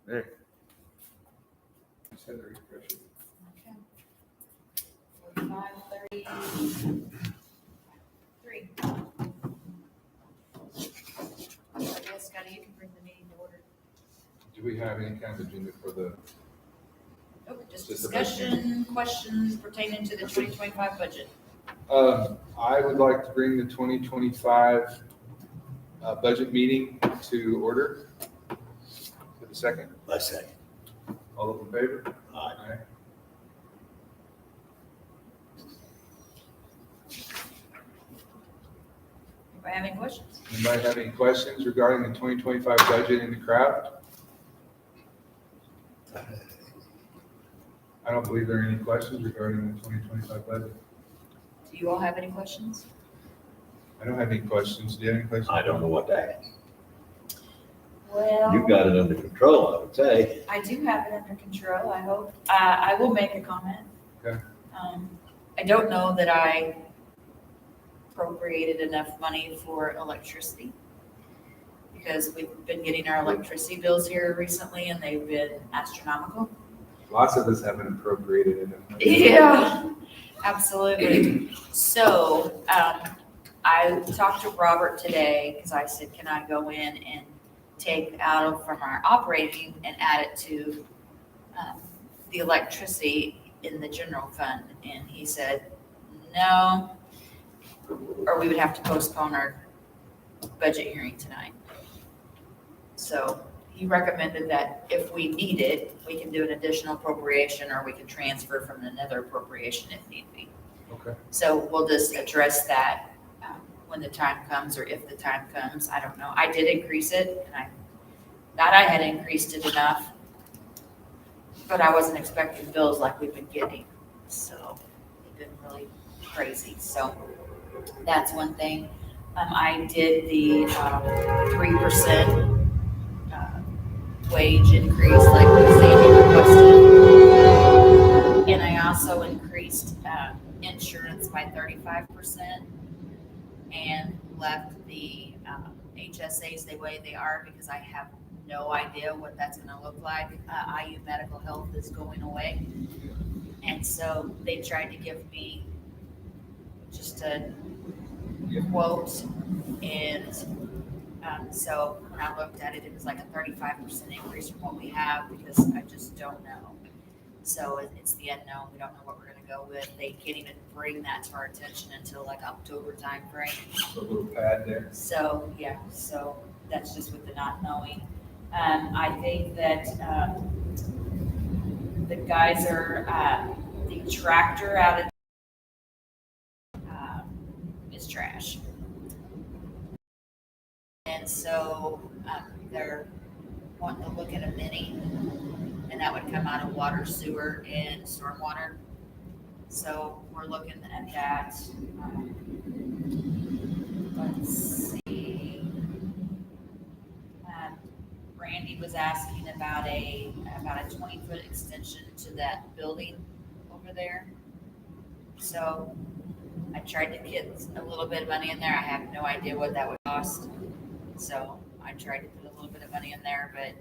There. Just had to refresh it. Okay. 45:33. I guess, Scotty, you can bring the meeting to order. Do we have any kind of agenda for the, Nope, just Just the discussion, questions pertaining to the 2025 budget. I would like to bring the 2025 budget meeting to order. For the second. I second. All those in favor? Aye. Anybody have any questions? Anybody have any questions regarding the 2025 budget in the crowd? I don't believe there are any questions regarding the 2025 budget. Do you all have any questions? I don't have any questions. Do you have any questions? I don't know what to ask. Well, You've got it under control, I would say. I do have it under control, I hope. I will make a comment. Okay. I don't know that I appropriated enough money for electricity because we've been getting our electricity bills here recently and they've been astronomical. Lots of us haven't appropriated it. Yeah, absolutely. So, I talked to Robert today because I said, can I go in and take out from our operating and add it to the electricity in the general fund? And he said, no, or we would have to postpone our budget hearing tonight. So he recommended that if we need it, we can do an additional appropriation or we can transfer from another appropriation if need be. Okay. So we'll just address that when the time comes, or if the time comes. I don't know. I did increase it, and I thought I had increased it enough, but I wasn't expecting bills like we've been getting. So they've been really crazy. So that's one thing. I did the 3% wage increase like Sandy requested. And I also increased insurance by 35% and left the HSAs the way they are because I have no idea what that's going to look like. IU Medical Health is going away. And so they tried to give me just a quote, and so when I looked at it, it was like a 35% increase from what we have because I just don't know. So it's the unknown. We don't know what we're going to go with. They can't even bring that to our attention until like October time frame. So a little pad there. So yeah, so that's just with the not knowing. I think that the guys are the tractor out of is trash. And so they're wanting to look at a mini, and that would come out of water, sewer, and stormwater. So we're looking at that. Let's see. Randy was asking about a 20-foot extension to that building over there. So I tried to get a little bit of money in there. I have no idea what that would cost. So I tried to put a little bit of money in there, but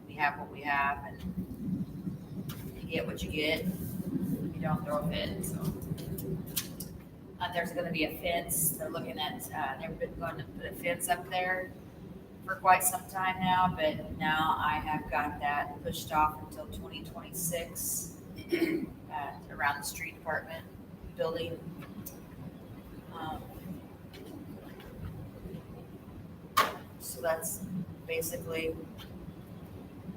we have what we have, and you get what you get. You don't throw a fit. So there's going to be a fence. They're looking at, they've been going to put a fence up there for quite some time now, but now I have got that pushed off until 2026 around the street department building. So that's basically,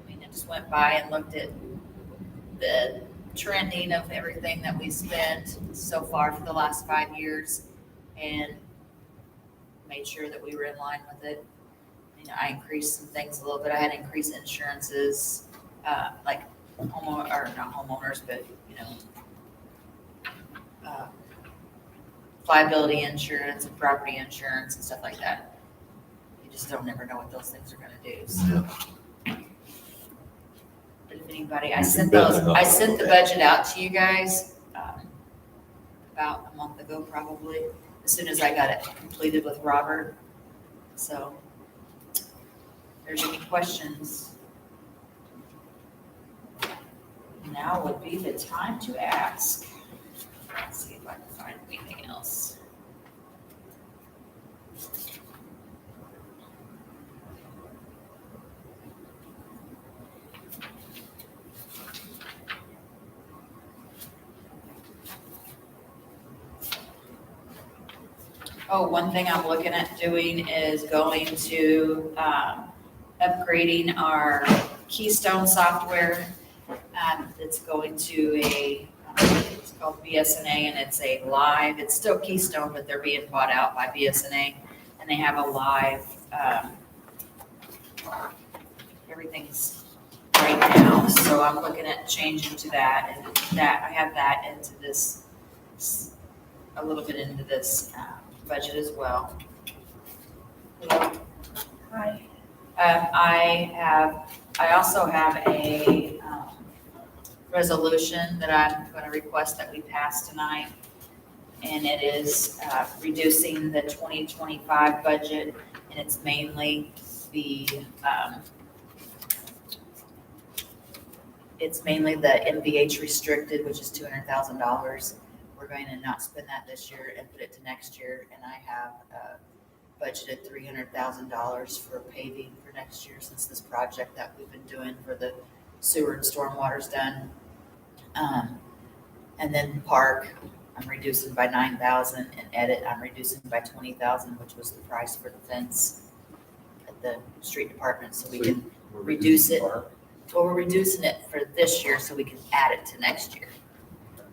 I mean, I just went by and looked at the trending of everything that we spent so far for the last 5 years and made sure that we were in line with it. You know, I increased some things a little bit. I had increased insurances, like homeowner, or not homeowners, but you know, liability insurance and property insurance and stuff like that. You just don't never know what those things are going to do. So. But if anybody, I sent the budget out to you guys about a month ago, probably, as soon as I got it completed with Robert. So, if there's any questions, now would be the time to ask. Let's see if I can find anything else. Oh, one thing I'm looking at doing is going to, upgrading our Keystone software. It's going to it's called BSNA, and it's a live, it's still Keystone, but they're being bought out by BSNA, and they have a live, everything's right now, so I'm looking at changing to that, and that, I have that into this, a little bit into this, budget as well. Hi. I also have a resolution that I'm going to request that we pass tonight. And it is reducing the 2025 budget, and it's mainly the MVH restricted, which is $200,000. We're going to not spend that this year and put it to next year. And I have budgeted $300,000 for paving for next year, since this project that we've been doing for the sewer and stormwater's done. And then park, I'm reducing by $9,000, and edit, I'm reducing by $20,000, which was the price for the fence at the street department, so we can reduce it. Well, we're reducing it for this year so we can add it to next year.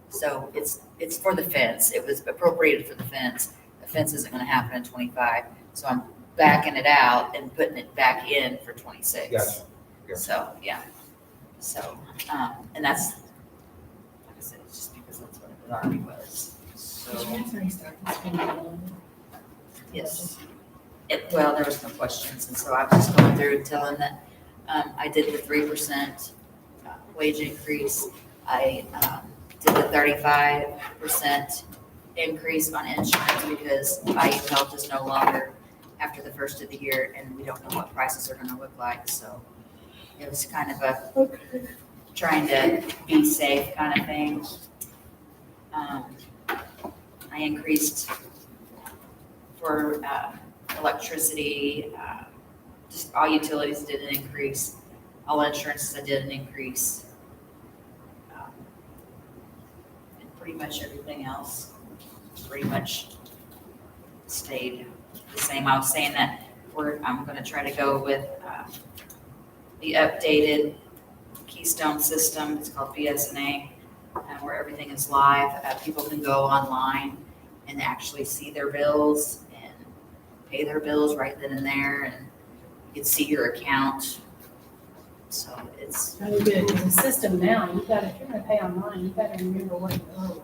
So it's for the fence. It was appropriated for the fence. The fence isn't going to happen in 25, so I'm backing it out and putting it back in for 26. Gotcha. So, yeah. So, and that's, like I said, it's just because that's what it already was. So, yes. Well, there was no questions, and so I'm just going through and telling that I did the 3% wage increase. I did the 35% increase on insurance because IU Health is no longer after the first of the year, and we don't know what prices are going to look like. So it was kind of a trying to be safe kind of thing. I increased for electricity, just all utilities did an increase. All insurances I did an increase. And pretty much everything else pretty much stayed the same. I was saying that I'm going to try to go with the updated Keystone system. It's called BSNA, where everything is live. People can go online and actually see their bills and pay their bills right then and there, and you can see your account. So it's Really good. There's a system now. If you're gonna pay online, you gotta remember what you owe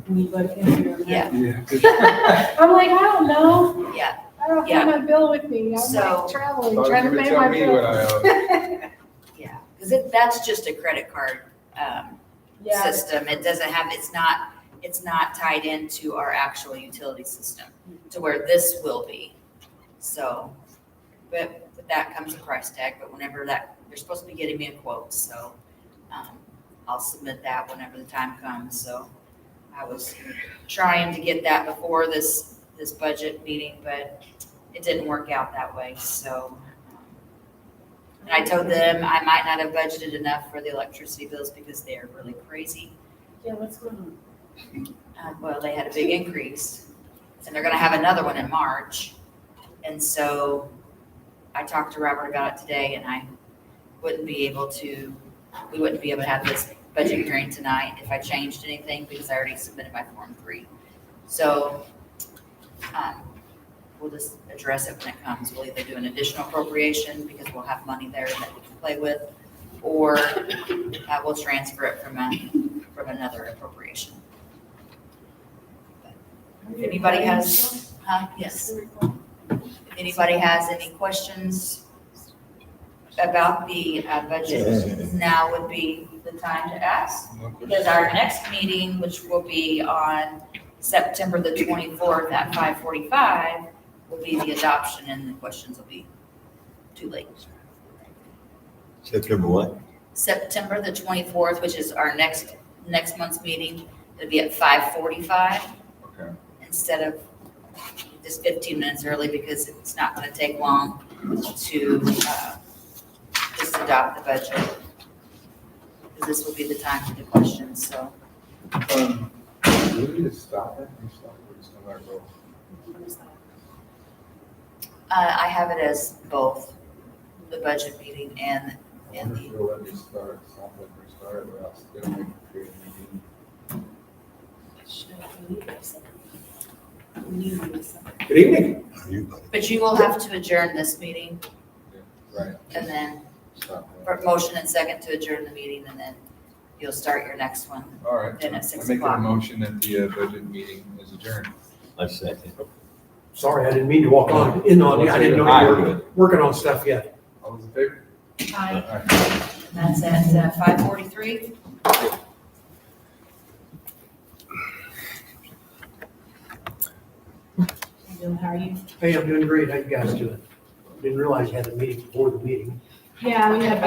when you look into your account. Yeah. I'm like, I don't know. yeah. I don't Yeah. have my bill with me. I'm So- like traveling, Thought you trying were to gonna pay tell my me bill. what I owe. Yeah, because that's just a credit card Yeah, system. It doesn't have, it's not tied into our actual utility system to where this will be. So, but with that comes a price tag, but whenever that, they're supposed to be getting me a quote, so I'll submit that whenever the time comes. So I was trying to get that before this budget meeting, but it didn't work out that way, so. And I told them I might not have budgeted enough for the electricity bills because they're really crazy. yeah, what's going on? Well, they had a big increase, and they're gonna have another one in March. And so I talked to Robert about it today, and we wouldn't be able to have this budget hearing tonight if I changed anything, because I already submitted my Form 3. So we'll just address it when it comes. We'll either do an additional appropriation because we'll have money there that we can play with, or we'll transfer it from another appropriation. If anybody has, yes. If anybody has any questions about the budget, now would be the time to ask. Because our next meeting, which will be on September the 24th at 5:45, will be the adoption, and the questions will be too late. September what? September the 24th, which is our next month's meeting, it'll be at 5:45 Okay. instead of just 15 minutes early because it's not going to take long to just adopt the budget. Because this will be the time for the questions, so. Do we need to stop it? We stop it, or just let it roll? I have it as both the budget meeting and I wonder if they'll let me start, stop it, restart it, or else they'll make me create a meeting. Good evening. but you will have to adjourn this meeting Right, and then stop it. for motion and second to adjourn the meeting and then you'll start your next one. All right. Then at I 6 make a o'clock. motion that the budget meeting is adjourned. I second. Sorry, I didn't mean to walk in on you. I didn't know you were working on stuff yet. All those in favor? Aye. All right. That's at 5:43. Bill, how are you? Hey, I'm doing great. How you guys doing? Didn't realize you had a meeting before the meeting. Yeah, we had